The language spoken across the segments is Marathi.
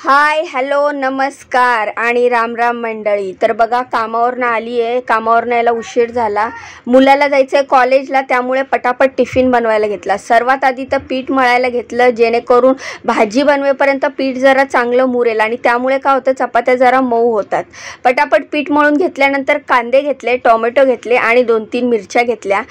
हाय हॅलो नमस्कार आणि राम राम मंडळी। तर बघा कामावरनं आली आहे, कामावरनं यायला उशीर झाला, मुलाला जायचं आहे कॉलेजला, त्यामुळे पटापट टिफिन बनवायला घेतला। सर्वात आधी तर पीठ मळायला घेतलं जेणेकरून भाजी बनवेपर्यंत पीठ जरा चांगलं मुरेल आणि त्यामुळे काय होतं चपात्या जरा मऊ होतात। पटापट पीठ मळून घेतल्यानंतर कांदे घेतले, टोमॅटो घेतले आणि 2-3 मिरच्या घेतल्या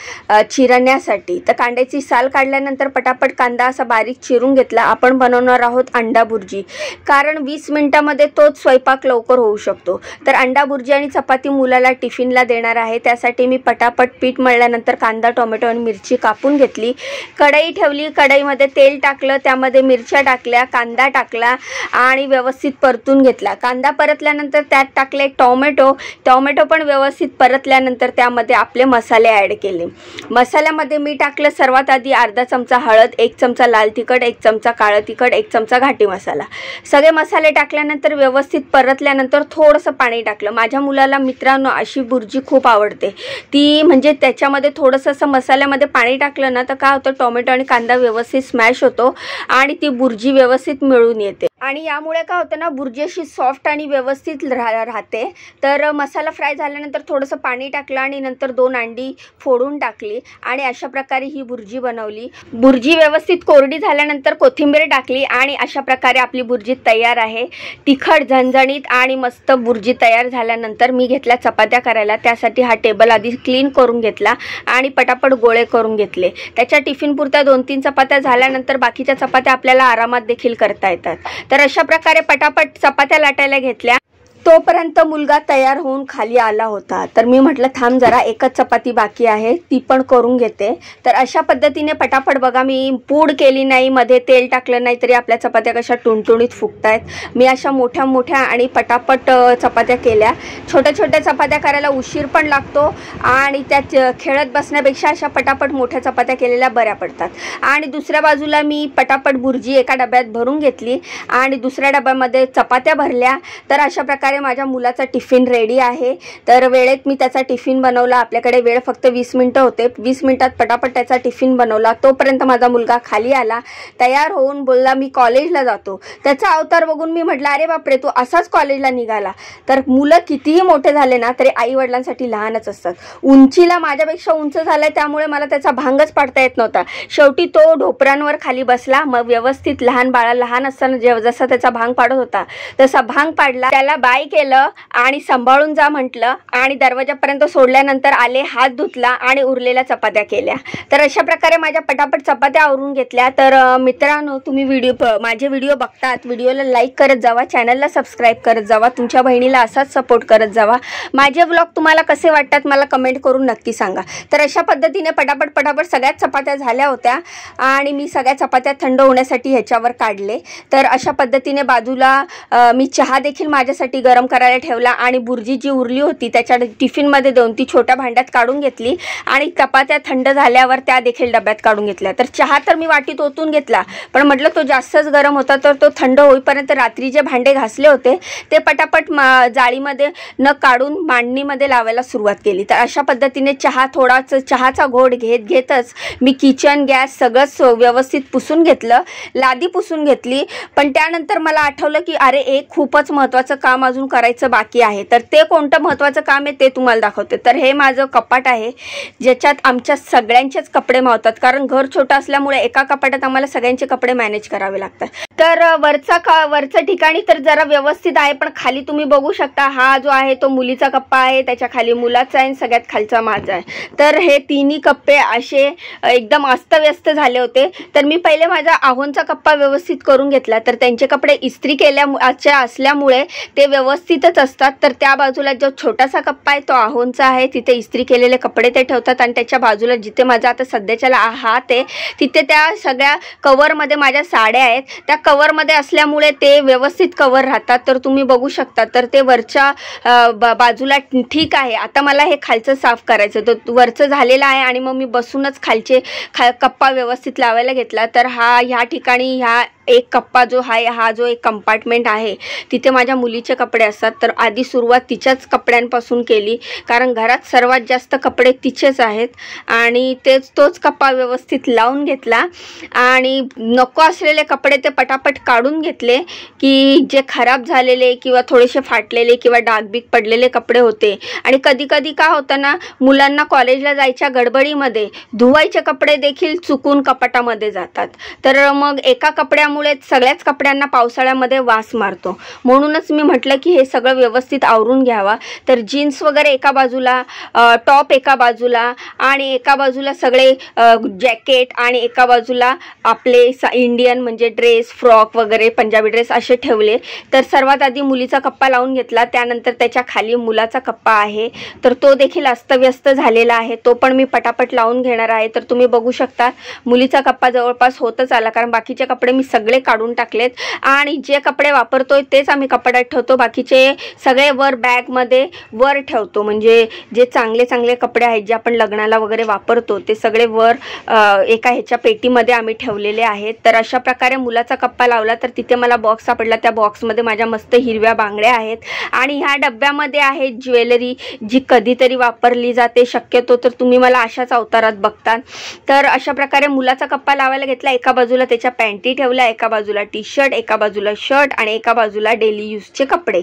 चिरण्यासाठी। तर कांद्याची साल काढल्यानंतर पटापट कांदा असा बारीक चिरून घेतला। आपण बनवणार आहोत अंडा भुर्जी, कारण 20 मिनिटांमध्ये तोच स्वयंपाक लवकर होऊ शकतो। तर अंडा भुर्जी आणि चपाती मुलाला टिफिनला देणार आहे, त्यासाठी मी पटापट पीठ मळल्यानंतर कांदा टोमॅटो आणि मिरची कापून घेतली। कढई ठेवली, कढईमध्ये तेल टाकलं, त्यामध्ये मिरच्या टाकल्या, कांदा टाकला आणि व्यवस्थित परतून घेतला। कांदा परतल्यानंतर त्यात टाकले टोमॅटो पण व्यवस्थित परतल्यानंतर त्यामध्ये आपले मसाले ॲड केले। मसाल्यामध्ये मी टाकलं सर्वात आधी अर्धा चमचा हळद, 1 चमचा लाल तिखट, 1 चमचा काळं तिखट, 1 चमचा घाटी मसाला। सगळे मसाले टाकल्यानंतर व्यवस्थित परतल्यानंतर थोडंसं पाणी टाकलं। माझ्या मुलाला मित्रांनो अशी भुर्जी खूप आवडते, ती म्हणजे त्याच्यामध्ये थोडंसं असं मसाल्यामध्ये पाणी टाकलं ना तर काय होतं टोमॅटो आणि कांदा व्यवस्थित स्मॅश होतो आणि ती भुर्जी व्यवस्थित मिळून येते आणि यामुळे काय होतं ना भुर्जी अशी सॉफ्ट आणि व्यवस्थित राहते। तर मसाला फ्राय झाल्यानंतर थोडंसं पाणी टाकलं आणि नंतर 2 अंडी फोडून टाकली आणि अशा प्रकारे ही भुर्जी बनवली। भुर्जी व्यवस्थित कोरडी झाल्यानंतर कोथिंबीर टाकली आणि अशा प्रकारे आपली भुर्जी तयार आहे। तिखट झणझणीत आणि मस्त भुर्जी तयार झाल्यानंतर मी घेतल्या चपात्या करायला। त्यासाठी हा टेबल आधी क्लीन करून घेतला आणि पटापट गोळे करून घेतले। त्याच्या टिफिन पुरता 2-3 चपात्या झाल्यानंतर बाकीच्या चपात्या आपल्याला आरामात देखील करता येतात। तर अशा प्रकारे पटापट चपात्या लाटायला घेतल्या। तोपर्यंत मुलगा तयार होऊन खाली आला होता, तर मी म्हटलं थांब जरा एकच चपाती बाकी आहे ती पण करून घेते। तर अशा पद्धतीने पटापट बघा मी पूड केली नाही, मध्ये तेल टाकलं नाही तरी आपल्या चपात्या कशा टुणटुणीत फुगतायत। मी अशा मोठ्या मोठ्या आणि पटापट चपात्या केल्या। छोट्या छोट्या चपात्या करायला उशीर पण लागतो आणि त्यात खेळत बसण्यापेक्षा अशा पटापट मोठ्या चपात्या केलेल्या बऱ्या पडतात। आणि दुसऱ्या बाजूला मी पटापट भुर्जी एका डब्यात भरून घेतली आणि दुसऱ्या डब्यामध्ये चपात्या भरल्या। तर अशा प्रकारे माझ्या मुलाचा टिफिन रेडी आहे। तर वेळेत मी त्याचा टिफिन बनवला, आपल्याकडे वेळ फक्त 20 मिनिटं होते, 20 मिनिटात पटापट त्याचा टिफिन बनवला। तोपर्यंत माझा मुलगा खाली आला, तयार होऊन बोलला मी कॉलेजला जातो। त्याचा अवतार बघून मी म्हटलं अरे बापरे तू असाच कॉलेजला निघाला। तर मुलं कितीही मोठे झाले ना तरी आई वडिलांसाठी लहानच असतात। उंचीला माझ्यापेक्षा उंच झालाय त्यामुळे मला त्याचा भांगच पाडता येत नव्हता। शेवटी तो ढोपरांवर खाली बसला, मग व्यवस्थित लहान बाळा लहान असताना जसा त्याचा भांग पाडत होता तसा भांग पाडला, त्याला बाय केलं आणि सांभाळून जा म्हटलं आणि दरवाजापर्यंत सोडल्यानंतर आले, हात धुतला आणि उरलेल्या चपात्या केल्या। तर अशा प्रकारे माझ्या पटापट चपात्या आवरून घेतल्या। तर मित्रांनो तुम्ही माझे व्हिडिओ बघतात, व्हिडिओला लाईक करत जावा, चॅनलला सबस्क्राईब करत जावा, तुमच्या बहिणीला असाच सपोर्ट करत जावा। माझे व्लॉग तुम्हाला कसे वाटतात मला कमेंट करून नक्की सांगा। तर अशा पद्धतीने पटापट सगळ्याच चपात्या झाल्या होत्या आणि मी सगळ्या चपात्या थंड होण्यासाठी ह्याच्यावर काढले। तर अशा पद्धतीने बाजूला मी चहा देखील माझ्यासाठी गरम करायला ठेवला आणि भुर्जी जी उरली होती त्याच्या टिफिनमध्ये देऊन ती छोट्या भांड्यात काढून घेतली आणि चपात्या थंड झाल्यावर त्या देखील डब्यात काढून घेतल्या। तर चहा तर मी वाटीत ओतून घेतला, पण म्हटलं तो जास्तच गरम होता तर तो थंड होईपर्यंत रात्री जे भांडे घासले होते ते पटापट जाळीमध्ये न काढून मांडणीमध्ये लावायला सुरुवात केली। तर अशा पद्धतीने चहाचा घोट घेतच मी किचन गॅस सगळंच व्यवस्थित पुसून घेतलं, लादी पुसून घेतली। पण त्यानंतर मला आठवलं की अरे एक खूपच महत्त्वाचं काम अजून करायचं बाकी आहे। तर ते कोणतं महत्त्वाचं काम आहे ते तुम्हाला दाखवते। तर हे माझं कपाट आहे ज्याच्यात आमच्या सगळ्यांचेच कपडे मावतात, कारण घर छोटं असल्यामुळे एका कपाटात आम्हाला सगळ्यांचे कपडे मॅनेज करावे लागतात। तर वरचं ठिकाणी तर जरा व्यवस्थित आहे, पण खाली तुम्ही बघू शकता हा जो आहे तो मुलीचा कप्पा आहे, त्याच्या खाली मुलाचा आहे, सगळ्यात खालचा माझा आहे। तर हे तिन्ही कप्पे असे एकदम अस्तव्यस्त झाले होते। तर मी पहिले माझा आहोंचा कप्पा व्यवस्थित करून घेतला। तर त्यांचे कपडे इस्त्री केल्या असल्यामुळे ते व्यवस्थितच असतात। तर त्या बाजूला जो छोटासा कप्पा आहे तो आहोंचा आहे, तिथे इस्त्री केलेले कपडे ते ठेवतात आणि त्याच्या बाजूला जिथे माझा आता सध्याच्याला हात आहे तिथे त्या सगळ्या कवरमध्ये माझ्या साड्या आहेत, त्या कवरमध्ये असल्यामुळे ते व्यवस्थित कवर राहतात। तर तुम्ही बघू शकता तर ते वरच्या बाजूला ठीक आहे। आता मला हे खालचं साफ करायचं, तर वरचं झालेलं आहे आणि मग मी बसूनच कप्पा व्यवस्थित लावायला घेतला। तर ह्या ठिकाणी एक कप्पा जो आहे हा जो एक कंपार्टमेंट आहे तिथे माझ्या मुलीचे कपडे कपडे असतात, तर आधी सुरुवात तिच्याच कपड्यांपासून केली, कारण घरात सर्वात जास्त कपडे तिचेच आहेत. आणि तोच कप्पा व्यवस्थित लावून घेतला आणि नको असलेले कपडे ते पटापट काढून घेतले, की जे खराब झालेले किंवा थोडेसे फाटलेले किंवा डागबीग पडलेले कपडे होते. आणि कधी कधी का होतं ना, मुलांना कॉलेजला जायच्या गडबडीमध्ये धुवायचे कपडे देखील चुकून कपाटामध्ये जातात, तर मग एका कपड्यामुळे सगळ्याच कपड्यांना पावसाळ्यामध्ये वास मारतो. म्हणूनच मी म्हटलं की हे सगळं व्यवस्थित आवरून घ्यावा. तर जीन्स वगैरे एका बाजूला, टॉप एका बाजूला आणि एका बाजूला सगळे जॅकेट आणि एका बाजूला आपले इंडियन म्हणजे ड्रेस, फ्रॉक वगैरे, पंजाबी ड्रेस असे ठेवले. तर सर्वात आधी मुलीचा कप्पा लावून घेतला, त्यानंतर त्याच्या खाली मुलाचा कप्पा आहे, तर तो देखील अस्तव्यस्त झालेला आहे, तो पण मी पटापट लावून घेणार आहे. तर तुम्ही बघू शकता मुलीचा कप्पा जवळपास होतच आला, कारण बाकीचे कपडे मी सगळे काढून टाकलेत आणि जे कपडे वापरतोय तेच आम्ही कपाटात ठेवतो, बाकीचे सगळे वर बॅगमध्ये वर ठेवतो. म्हणजे जे चांगले चांगले कपडे आहेत जे आपण लग्नाला वगैरे वापरतो ते सगळे वर एका ह्याच्या पेटीमध्ये आम्ही ठेवलेले आहेत. तर अशा प्रकारे मुलाचा कप्पा लावला, तर तिथे मला बॉक्स सापडला. त्या बॉक्समध्ये माझ्या मस्त हिरव्या बांगड्या आहेत आणि ह्या डब्यामध्ये आहे ज्वेलरी जी कधीतरी वापरली जाते शक्यतो, तर तुम्ही मला अशाच अवतारात बघता. तर अशा प्रकारे मुलाचा कप्पा लावायला घेतला. एका बाजूला त्याच्या पॅन्टी ठेवल्या, एका बाजूला टी शर्ट, एका बाजूला शर्ट आणि एका बाजूला डेली यूजचे कपडे.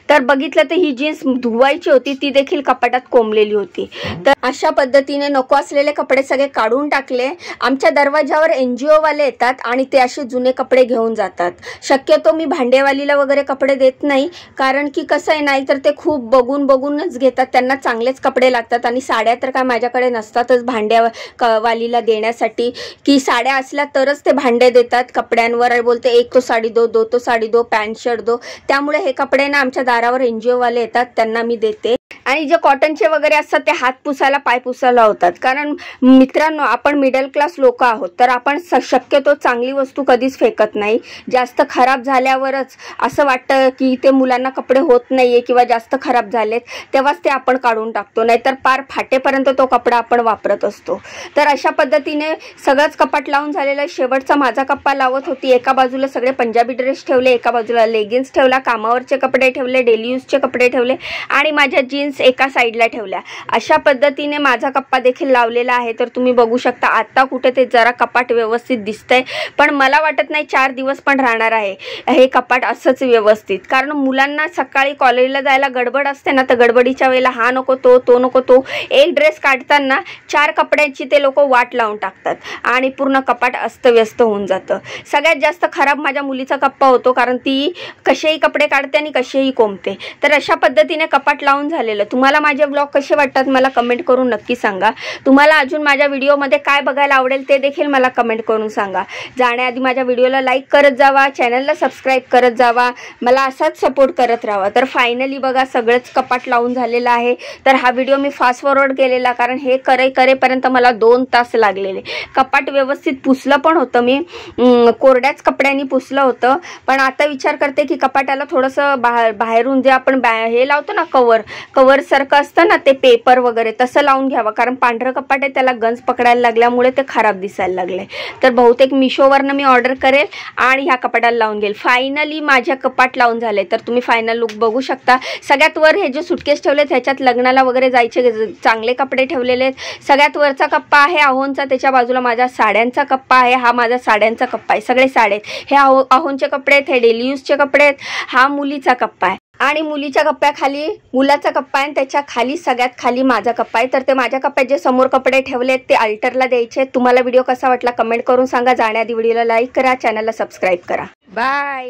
तर बघितलं तर ही जीन्स धुवायची होती, ती देखील कपाटात कोंबलेली होती. तर अशा पद्धतीने नको असलेले कपडे सगळे काढून टाकले. आमच्या दरवाजावर NGO वाले येतात आणि ते असे जुने कपडे घेऊन जातात. शक्यतो मी भांडेवालीला वगैरे कपडे देत नाही, कारण की कसं आहे, नाही तर ते खूप बघूनच घेतात, त्यांना चांगलेच कपडे लागतात. आणि साड्या तर काय माझ्याकडे नसतातच वालीला देण्यासाठी, की साड्या असल्या तरच ते भांडे देतात कपड्यांवर. बोलते एक तो साडी दो, दो तो साडी दो, पॅन्ट शर्ट दो. त्यामुळे हे कपडे ना आमच्या दारावर NGO वाले येतात, त्यांना मी देते. आणि जे कॉटनचे वगैरे असतात ते हात पुसायला, पाय पुसायला होतात. कारण मित्रांनो, आपण मिडल क्लास लोक आहोत, तर आपण शक्यतो चांगली वस्तू कधीच फेकत नाही. जास्त खराब झाल्यावरच असं वाटतं की ते मुलांना कपडे होत नाहीये किंवा जास्त खराब झालेत, तेव्हाच ते आपण काढून टाकतो, नाहीतर पार फाटेपर्यंत तो कपडा आपण वापरत असतो. तर अशा पद्धतीने सगळंच कपाट लावून झालेलं. शेवटचा माझा कप्पा लावत होती. एका बाजूला सगळे पंजाबी ड्रेस ठेवले, एका बाजूला लेगिन्स ठेवला, कामावरचे कपडे ठेवले, डेली यूजचे कपडे ठेवले आणि माझ्या जीन्स एका साईडला ठेवल्या. अशा पद्धतीने माझा कप्पा देखील लावलेला आहे. तर तुम्ही बघू शकता आता कुठे ते जरा कपाट व्यवस्थित दिसतंय, पण मला वाटत नाही 4 दिवस पण राहणार आहे हे कपाट असंच व्यवस्थित. कारण मुलांना सकाळी कॉलेजला जायला गडबड असते ना, तर गडबडीच्या वेळेला हा नको तो नको तो, एक ड्रेस काढताना 4 कपड्यांची ते लोक वाट लावून टाकतात आणि पूर्ण कपाट अस्तव्यस्त होऊन जातं. सगळ्यात जास्त खराब माझ्या मुलीचा कप्पा होतो, कारण ती कसेही कपडे काढते आणि कसेही कोंबते. तर अशा पद्धतीने कपाट लावून झालेलं. तुम्हाला माझे व्लॉग कसे वाटतात मला कमेंट करून नक्की सांगा. तुम्हाला अजून माझ्या व्हिडिओमध्ये काय बघायला आवडेल ते देखील मला कमेंट करून सांगा. जाण्याआधी माझ्या व्हिडिओला लाईक करत जावा, चॅनलला सबस्क्राईब करत जावा, मला असाच सपोर्ट करत राहा. तर फायनली बघा सगळंच कपाट लावून झालेलं आहे. तर हा व्हिडिओ मी फास्ट फॉरवर्ड केलेला, कारण हे करेपर्यंत मला 2 तास लागलेले. कपाट व्यवस्थित पुसलं पण होतं, मी कोरड्याच कपड्यांनी पुसलं होतं. पण आता विचार करते की कपाटाला थोडंसं बाहेरून जे आपण हे लावतो ना, कवर सारखं असतं ना, ते पेपर वगैरे तसं लावून घ्यावं, कारण पांढरं कपाट आहे त्याला गंज पकडायला लागल्यामुळे ते खराब दिसायला लागले. तर बहुतेक मिशोवरनं मी ऑर्डर करेल आणि ह्या कपाटाला लावून घेईल. फायनली माझ्या कपाट लावून झाले. तर तुम्ही फायनल लुक बघू शकता. सगळ्यात वर हे जे सुटकेस ठेवले ह्याच्यात लग्नाला वगैरे जायचे चांगले कपडे ठेवलेले आहेत. सगळ्यात वरचा कप्पा आहे अहोंचा, त्याच्या बाजूला माझ्या साड्यांचा कप्पा आहे, हा माझा साड्यांचा कप्पा आहे, सगळे साडे. हे अहोंचे कपडे आहेत, हे डेली यूजचे कपडे आहेत, हा मुलीचा कप्पा आहे आणि मुलीच्या कप्प्याखाली मुलाचा कप्पा आहे, त्याच्या खाली सगळ्यात खाली माझा कप्पा आहे. तर ते माझ्या कप्प्यात जे समोर कपडे ठेवले आहेत ते अल्टरला द्यायचे. तुम्हाला व्हिडिओ कसा वाटला कमेंट करून सांगा. जाण्याआधी व्हिडिओला लाईक करा, चॅनलला सबस्क्राईब करा. बाय.